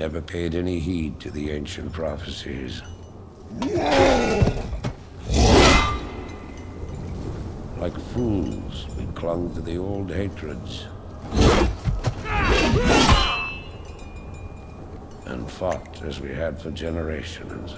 never paid any heed to the ancient prophecies. Like fools, we clung to the old hatreds. And fought as we had for generations.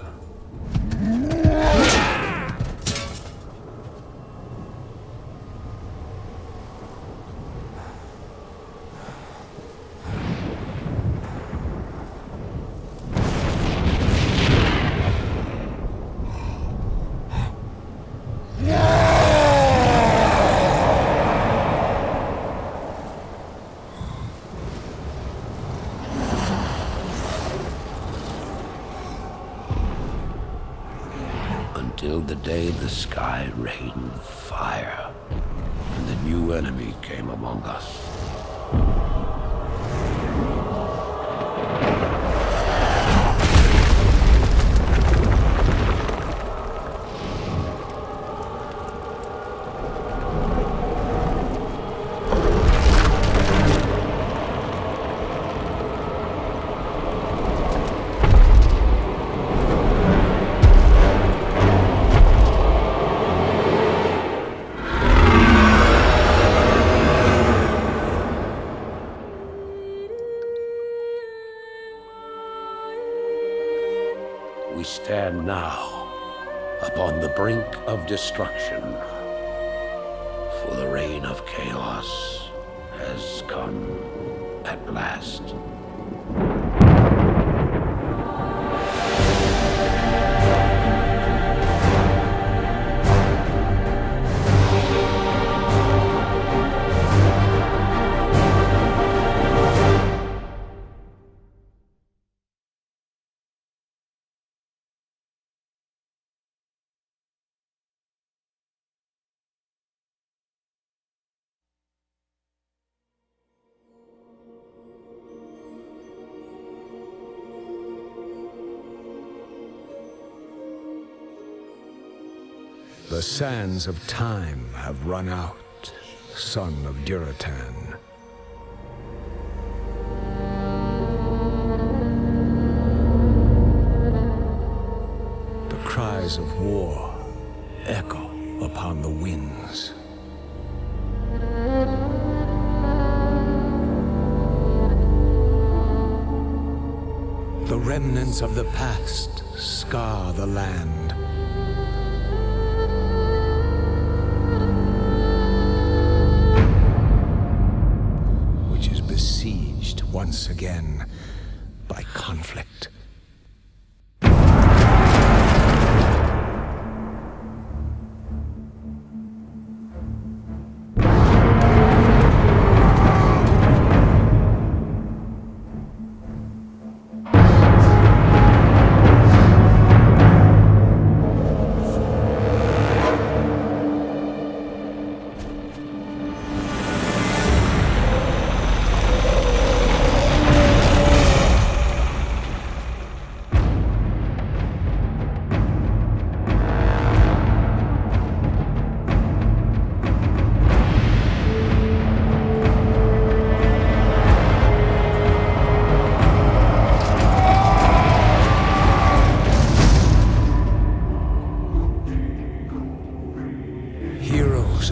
Until the day the sky rained fire, and the new enemy came among us. We stand now upon the brink of destruction, for the reign of chaos has come at last. The sands of time have run out, son of Duratan. The cries of war echo upon the winds. The remnants of the past scar the land. Besieged once again by conflict.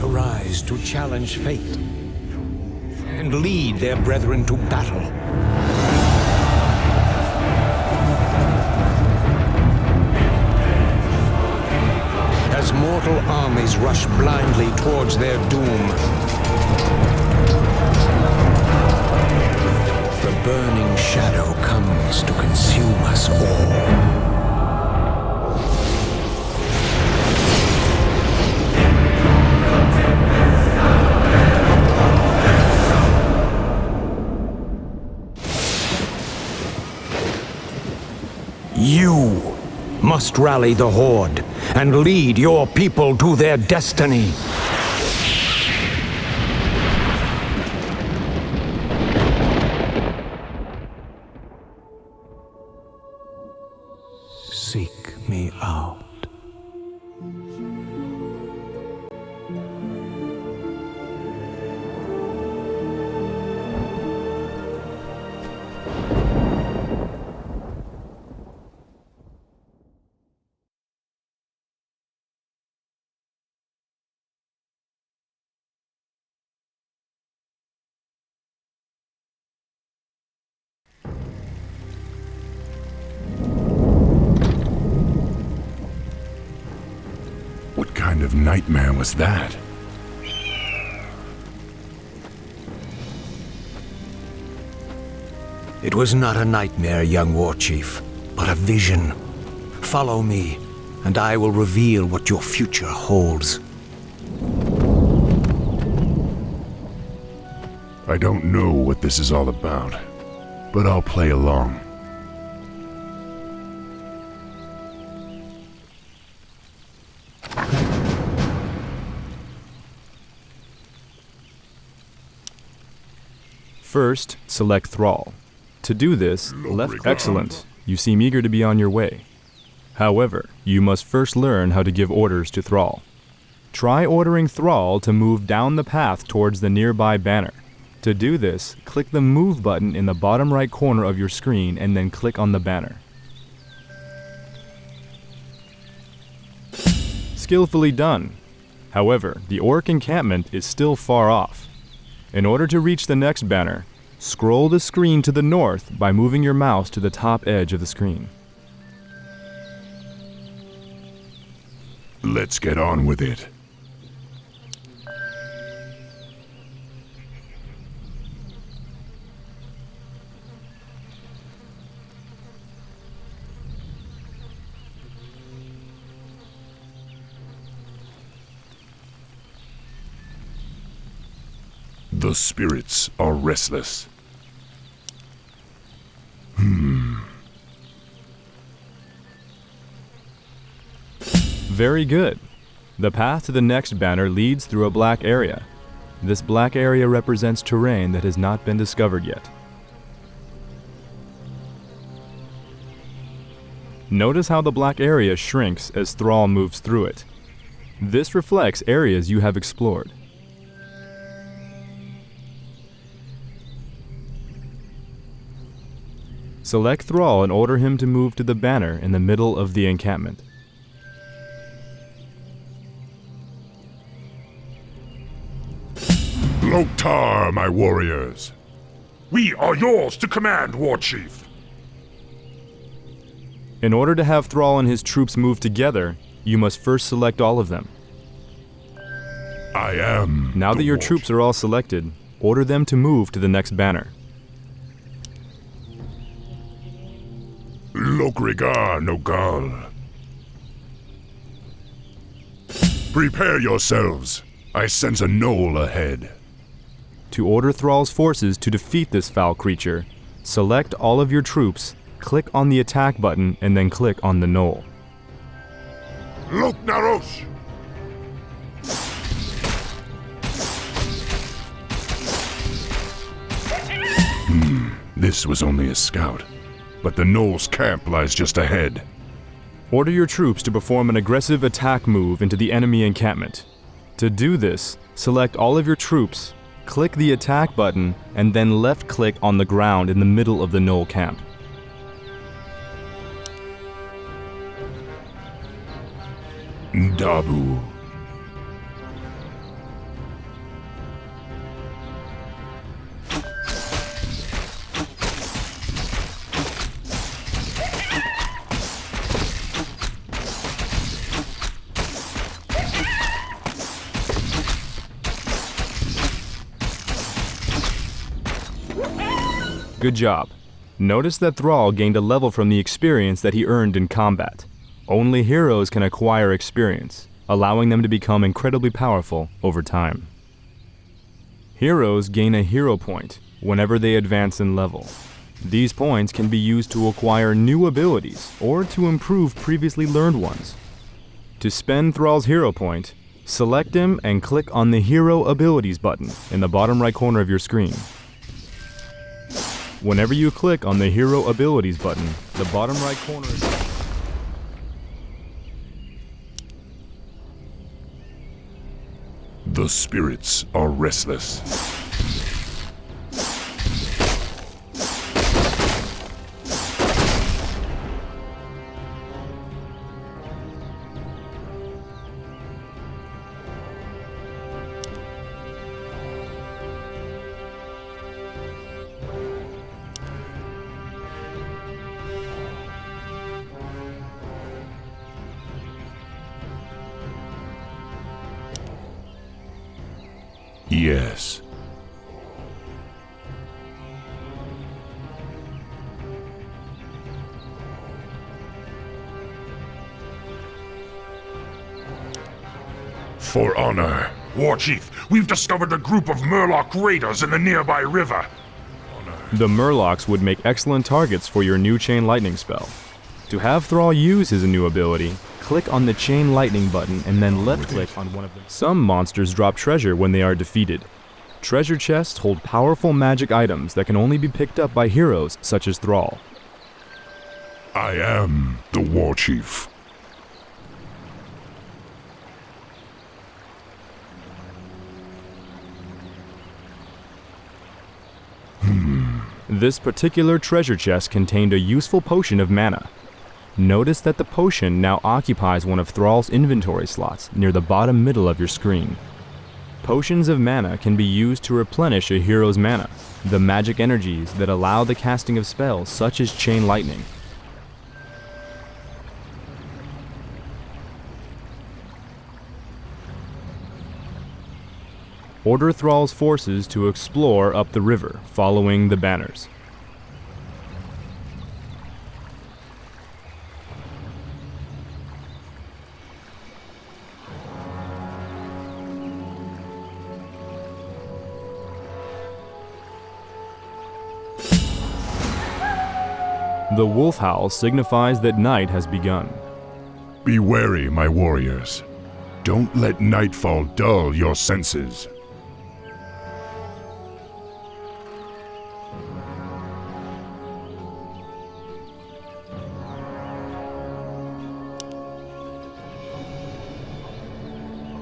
Arise to challenge fate and lead their brethren to battle. As mortal armies rush blindly towards their doom, the burning shadow comes to consume us all. You must rally the Horde and lead your people to their destiny. Seek me out. kind of nightmare was that? It was not a nightmare, young war chief, but a vision. Follow me, and I will reveal what your future holds. I don't know what this is all about, but I'll play along. First, select Thrall. To do this, Excellent. You seem eager to be on your way. However, you must first learn how to give orders to Thrall. Try ordering Thrall to move down the path towards the nearby banner. To do this, click the Move button in the bottom right corner of your screen and then click on the banner. Skillfully done. However, the orc encampment is still far off. In order to reach the next banner, scroll the screen to the north by moving your mouse to the top edge of the screen. Let's get on with it. The spirits are restless. Very good. The path to the next banner leads through a black area. This black area represents terrain that has not been discovered yet. Notice how the black area shrinks as Thrall moves through it. This reflects areas you have explored. Select Thrall and order him to move to the banner in the middle of the encampment. Loktar, my warriors! We are yours to command, War Chief! In order to have Thrall and his troops move together, you must first select all of them. I am. Now that your troops are all selected, order them to move to the next banner. Lokrigar Nogal. Prepare yourselves. I sense a knoll ahead. To order Thrall's forces to defeat this foul creature, select all of your troops, click on the attack button, and then click on the knoll. Loknarosh! This was only a scout, but the knoll's camp lies just ahead. Order your troops to perform an aggressive attack move into the enemy encampment. To do this, select all of your troops, click the attack button, and then left-click on the ground in the middle of the knoll camp. Dabu. Good job. Notice that Thrall gained a level from the experience that he earned in combat. Only heroes can acquire experience, allowing them to become incredibly powerful over time. Heroes gain a hero point whenever they advance in level. These points can be used to acquire new abilities or to improve previously learned ones. To spend Thrall's hero point, select him and click on the Hero Abilities button in the bottom right corner of your screen. Whenever you click on the Hero Abilities button, the bottom right corner The spirits are restless. Yes. For honor. War Chief, we've discovered a group of Murloc raiders in the nearby river. The Murlocs would make excellent targets for your new Chain Lightning spell. To have Thrall use his new ability, click on the Chain Lightning button and then left-click on one of them. Some monsters drop treasure when they are defeated. Treasure chests hold powerful magic items that can only be picked up by heroes such as Thrall. I am the War Chief. This particular treasure chest contained a useful potion of mana. Notice that the potion now occupies one of Thrall's inventory slots near the bottom middle of your screen. Potions of mana can be used to replenish a hero's mana, the magic energies that allow the casting of spells such as Chain Lightning. Order Thrall's forces to explore up the river, following the banners. The wolf howl signifies that night has begun. Be wary, my warriors. Don't let nightfall dull your senses.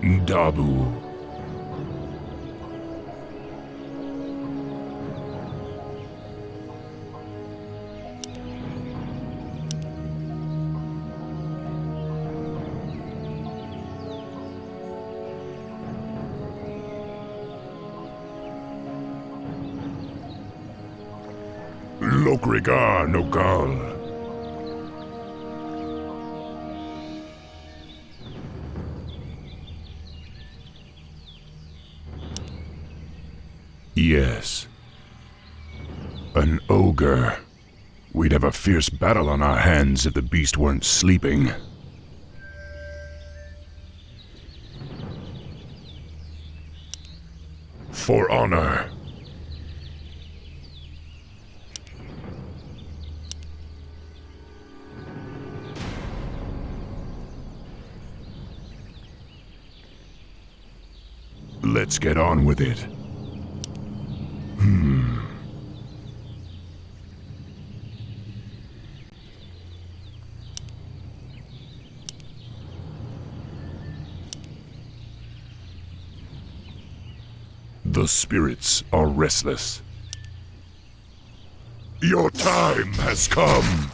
Dabu. Lokrigar Nogal. Yes. An ogre. We'd have a fierce battle on our hands if the beast weren't sleeping. For honor. Let's get on with it. The spirits are restless. Your time has come.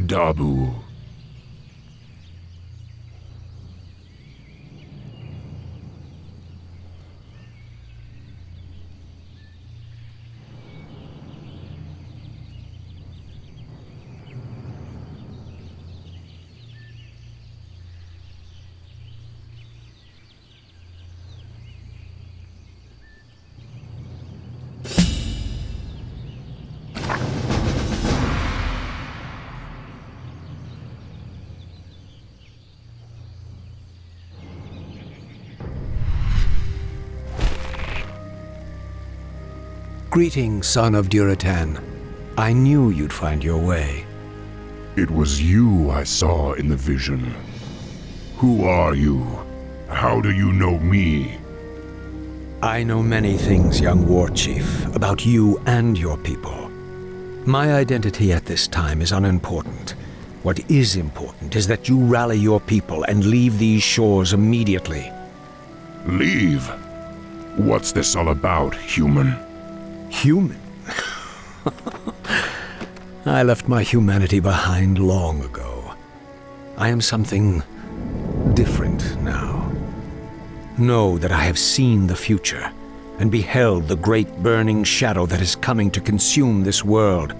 Dabu. Greetings, son of Duratan. I knew you'd find your way. It was you I saw in the vision. Who are you? How do you know me? I know many things, young war chief, about you and your people. My identity at this time is unimportant. What is important is that you rally your people and leave these shores immediately. Leave? What's this all about, human? Human? I left my humanity behind long ago. I am something different now. Know that I have seen the future and beheld the great burning shadow that is coming to consume this world.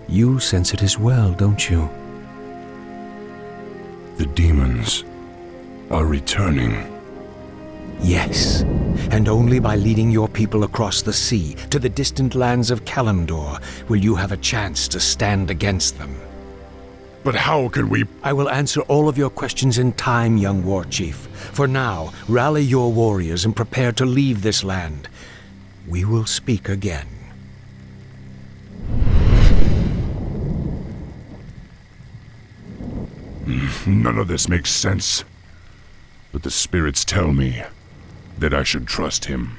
You sense it as well, don't you? The demons are returning. Yes, and only by leading your people across the sea to the distant lands of Kalimdor will you have a chance to stand against them. But how can we... I will answer all of your questions in time, young war chief. For now, rally your warriors and prepare to leave this land. We will speak again. None of this makes sense. But the spirits tell me that I should trust him.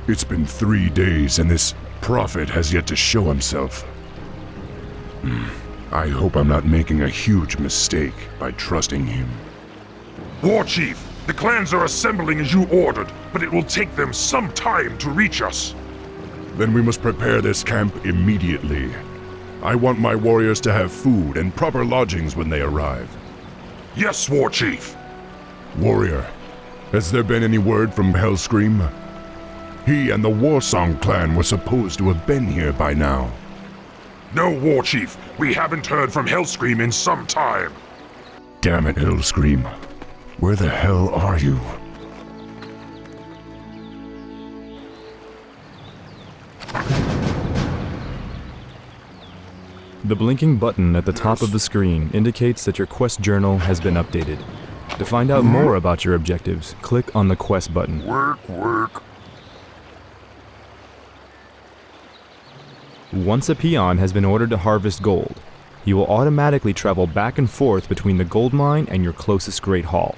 It's been 3 days and this prophet has yet to show himself. I hope I'm not making a huge mistake by trusting him. War Chief, the clans are assembling as you ordered, but it will take them some time to reach us. Then we must prepare this camp immediately. I want my warriors to have food and proper lodgings when they arrive. Yes, War Chief. Warrior, has there been any word from Hellscream? He and the Warsong clan were supposed to have been here by now. No, War Chief. We haven't heard from Hellscream in some time. Damn it, Hellscream. Where the hell are you? The blinking button at the top of the screen indicates that your quest journal has been updated. To find out more about your objectives, click on the quest button. Work. Once a peon has been ordered to harvest gold, he will automatically travel back and forth between the gold mine and your closest great hall.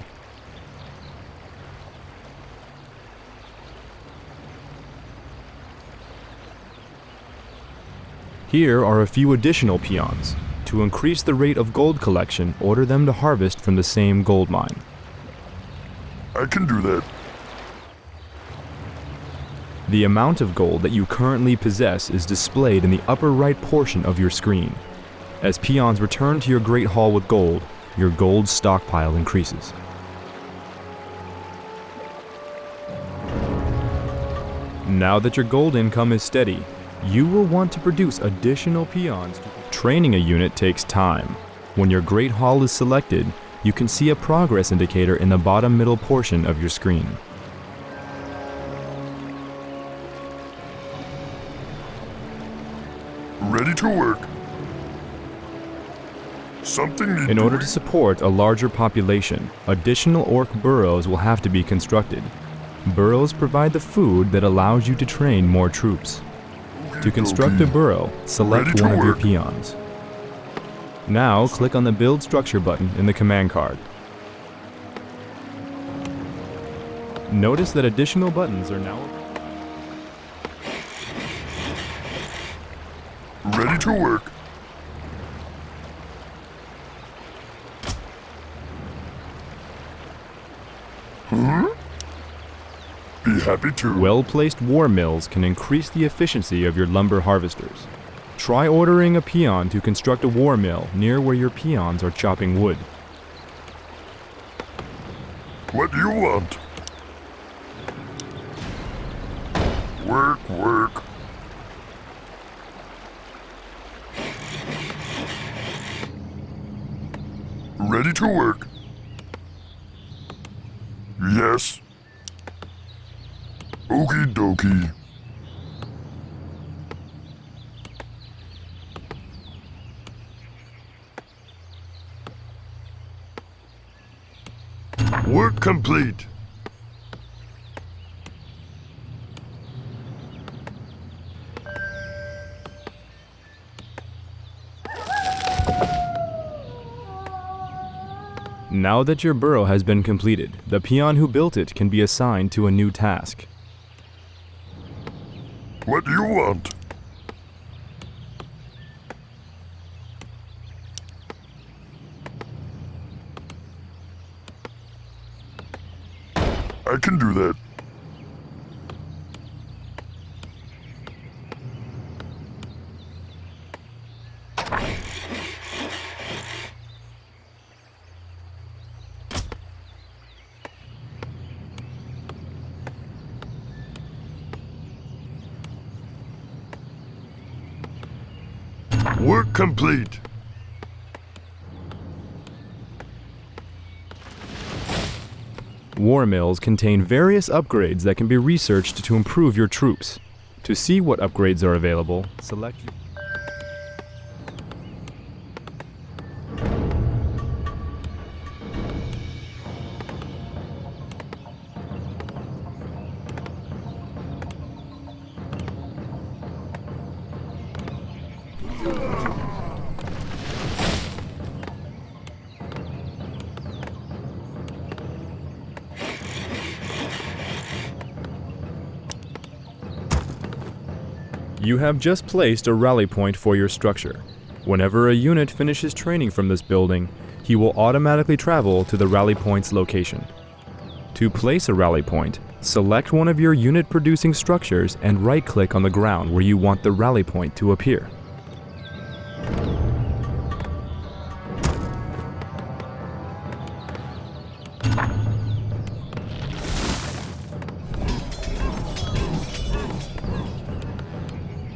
Here are a few additional peons. To increase the rate of gold collection, order them to harvest from the same gold mine. I can do that. The amount of gold that you currently possess is displayed in the upper right portion of your screen. As peons return to your great hall with gold, your gold stockpile increases. Now that your gold income is steady, you will want to produce additional peons. Training a unit takes time. When your great hall is selected, you can see a progress indicator in the bottom middle portion of your screen. Ready to work. In order to support a larger population, additional orc burrows will have to be constructed. Burrows provide the food that allows you to train more troops. To construct a burrow, select one of your peons. Now click on the Build Structure button in the command card. Notice that additional buttons are now ready to work. Be happy to. Well-placed war mills can increase the efficiency of your lumber harvesters. Try ordering a peon to construct a war mill near where your peons are chopping wood. What do you want? Work. Ready to work. Yes. Okie dokie. Work complete. Now that your burrow has been completed, the peon who built it can be assigned to a new task. What do you want? I can do that. Work complete. War mills contain various upgrades that can be researched to improve your troops. To see what upgrades are available, select... You have just placed a rally point for your structure. Whenever a unit finishes training from this building, he will automatically travel to the rally point's location. To place a rally point, select one of your unit-producing structures and right-click on the ground where you want the rally point to appear.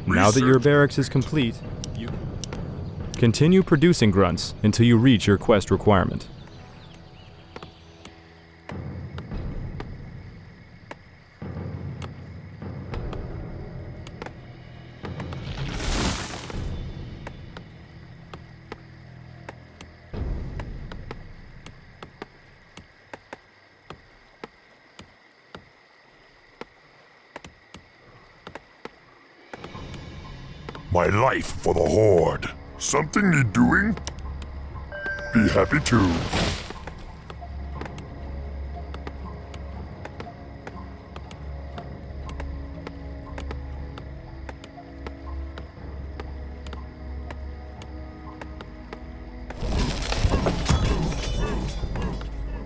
Now that your barracks is complete, you continue producing grunts until you reach your quest requirement. My life for the Horde. Something need doing? Be happy to.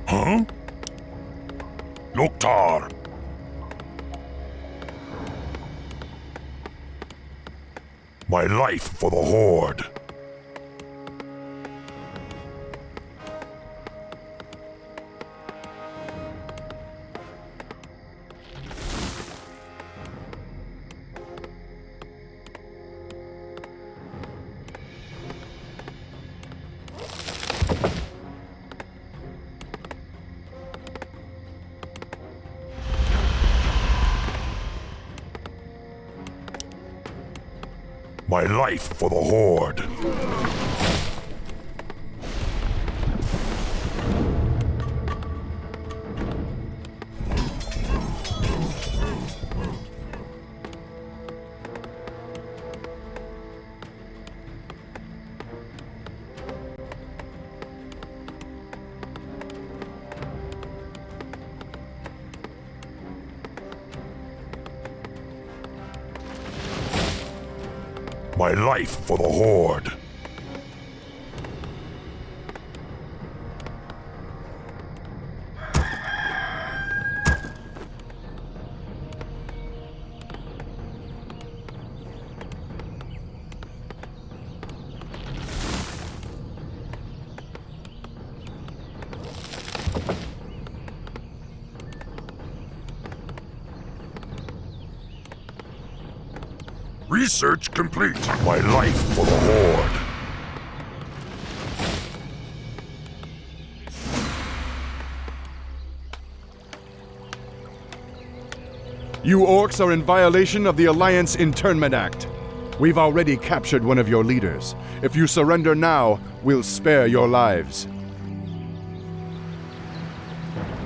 Huh? Loktar. My life for the Horde. My life for the Horde. My life for the Horde. Research complete. My life for the Horde. You orcs are in violation of the Alliance Internment Act. We've already captured one of your leaders. If you surrender now, we'll spare your lives.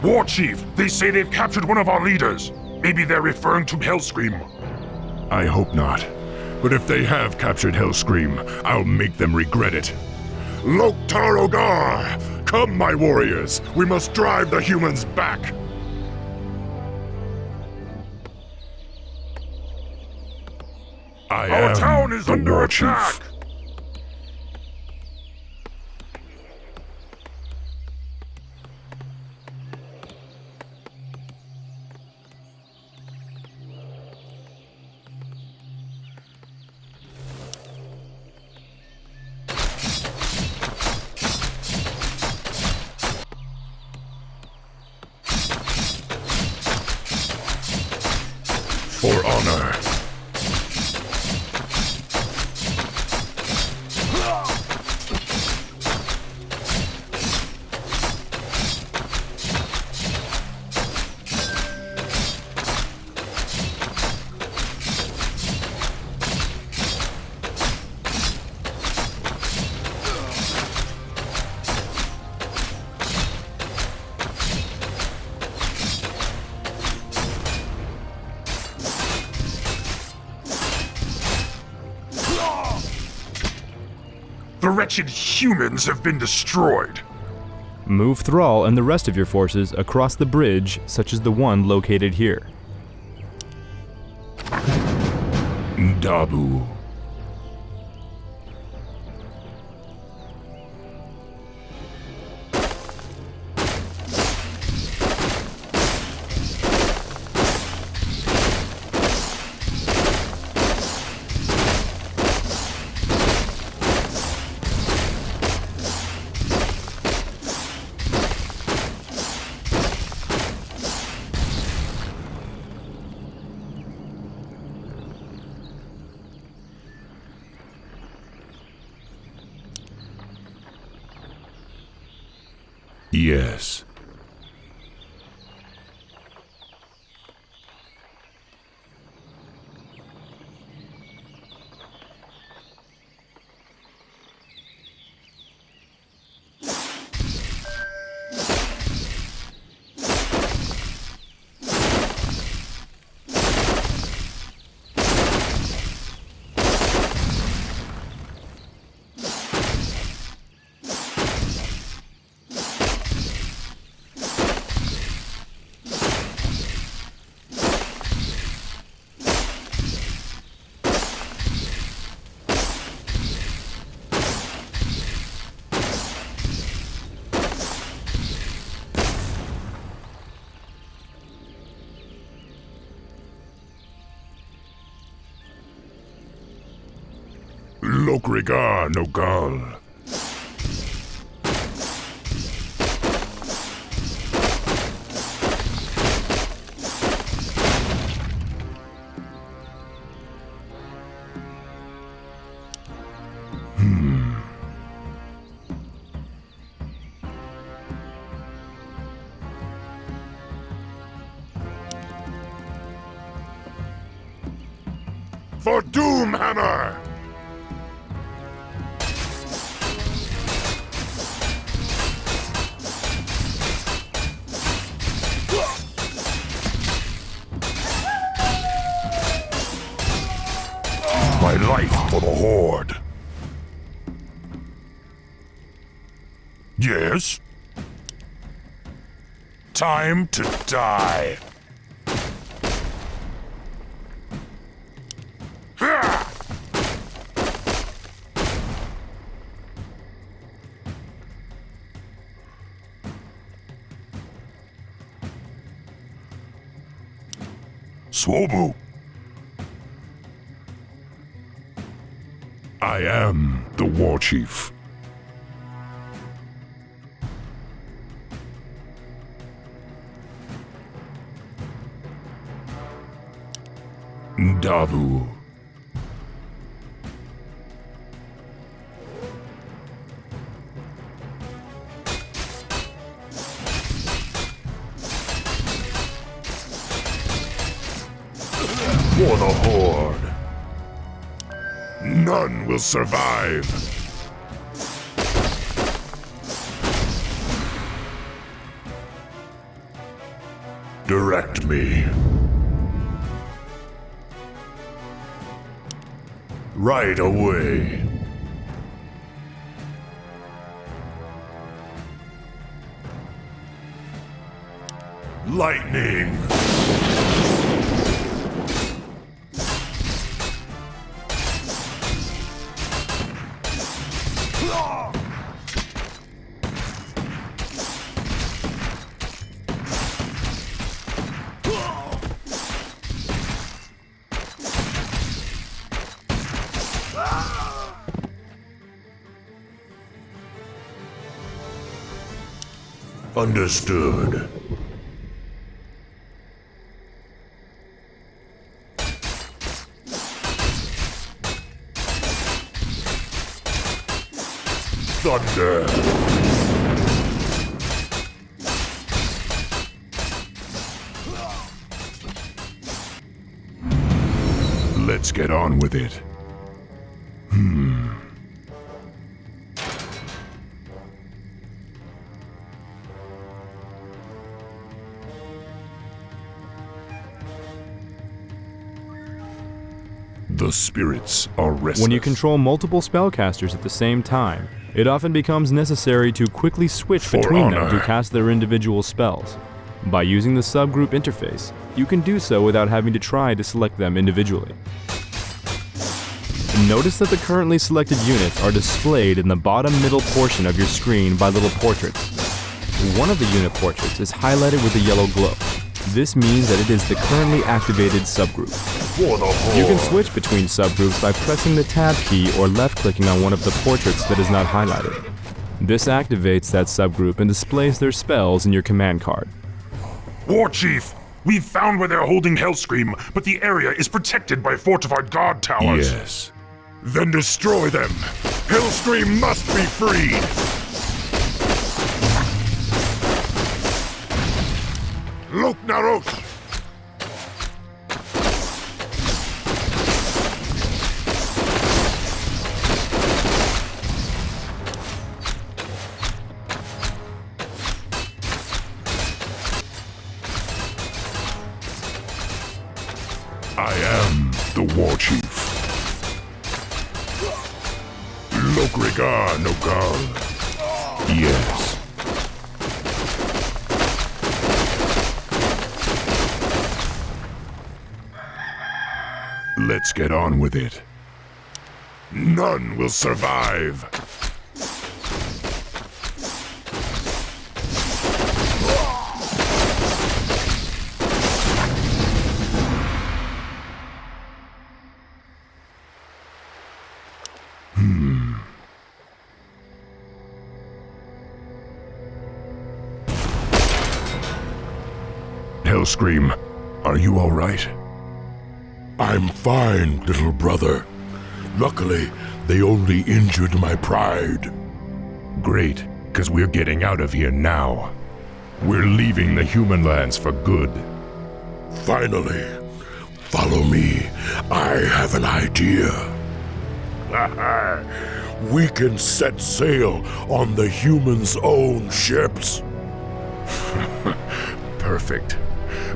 War Chief, they say they've captured one of our leaders. Maybe they're referring to Hellscream. I hope not. But if they have captured Hellscream, I'll make them regret it. Loktarogar! Come, my warriors! We must drive the humans back! Our town is under attack! For honor. The wretched humans have been destroyed. Move Thrall and the rest of your forces across the bridge, such as the one located here. Ndabu. Yes. Lokrigar Nogal. For Doomhammer! My life for the Horde. Yes? Time to die. Ha! Swobu. I am the War Chief. Ndabu. For the Horde. None will survive. Direct me. Right away. Lightning! Understood. Thunder. Let's get on with it. The spirits are restless. When you control multiple spellcasters at the same time, it often becomes necessary to quickly switch For between them honor. to cast their individual spells. By using the subgroup interface, you can do so without having to try to select them individually. Notice that the currently selected units are displayed in the bottom middle portion of your screen by little portraits. One of the unit portraits is highlighted with a yellow glow. This means that it is the currently activated subgroup. For the whole. You can switch between subgroups by pressing the tab key or left-clicking on one of the portraits that is not highlighted. This activates that subgroup and displays their spells in your command card. War Chief, we've found where they're holding Hellscream, but the area is protected by fortified guard towers. Yes. Then destroy them. Hellscream must be freed. Look, Naros! I am the War Chief. Lokrigar Nogal. Yes. Let's get on with it. None will survive. Hellscream, are you all right? I'm fine, little brother. Luckily, they only injured my pride. Great, because we're getting out of here now. We're leaving the human lands for good. Finally, follow me. I have an idea. We can set sail on the humans' own ships. Perfect.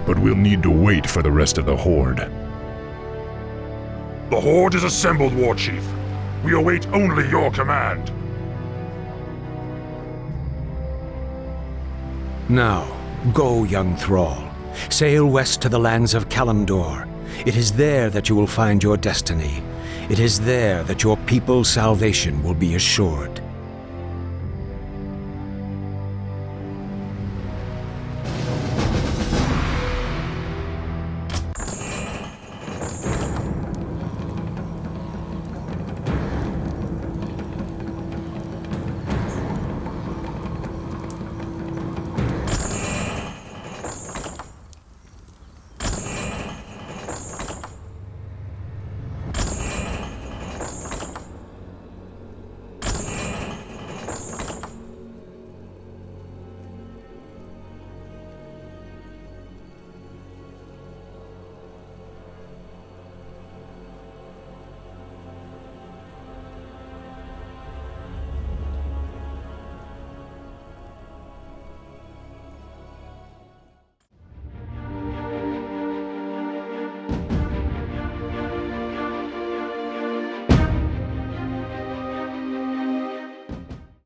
But we'll need to wait for the rest of the Horde. The Horde is assembled, War Chief. We await only your command. Now, go, young thrall. Sail west to the lands of Kalimdor. It is there that you will find your destiny. It is there that your people's salvation will be assured.